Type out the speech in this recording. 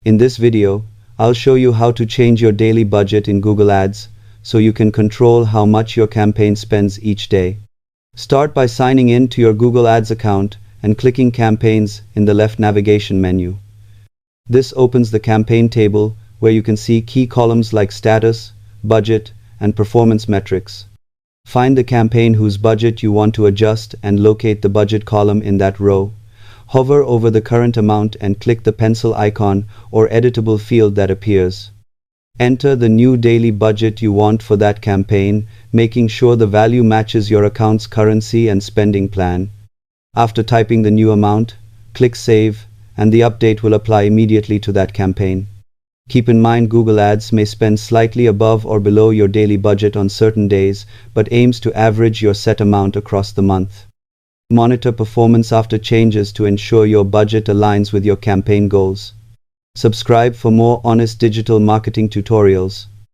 In this video, I'll show you how to change your daily budget in Google Ads so you can control how much your campaign spends each day. Start by signing in to your Google Ads account and clicking Campaigns in the left navigation menu. This opens the campaign table where you can see key columns like status, budget, and performance metrics. Find the campaign whose budget you want to adjust and locate the budget column in that row. Hover over the current amount and click the pencil icon or editable field that appears. Enter the new daily budget you want for that campaign, making sure the value matches your account's currency and spending plan. After typing the new amount, click Save, and the update will apply immediately to that campaign. Keep in mind Google Ads may spend slightly above or below your daily budget on certain days, but aims to average your set amount across the month. Monitor performance after changes to ensure your budget aligns with your campaign goals. Subscribe for more honest digital marketing tutorials.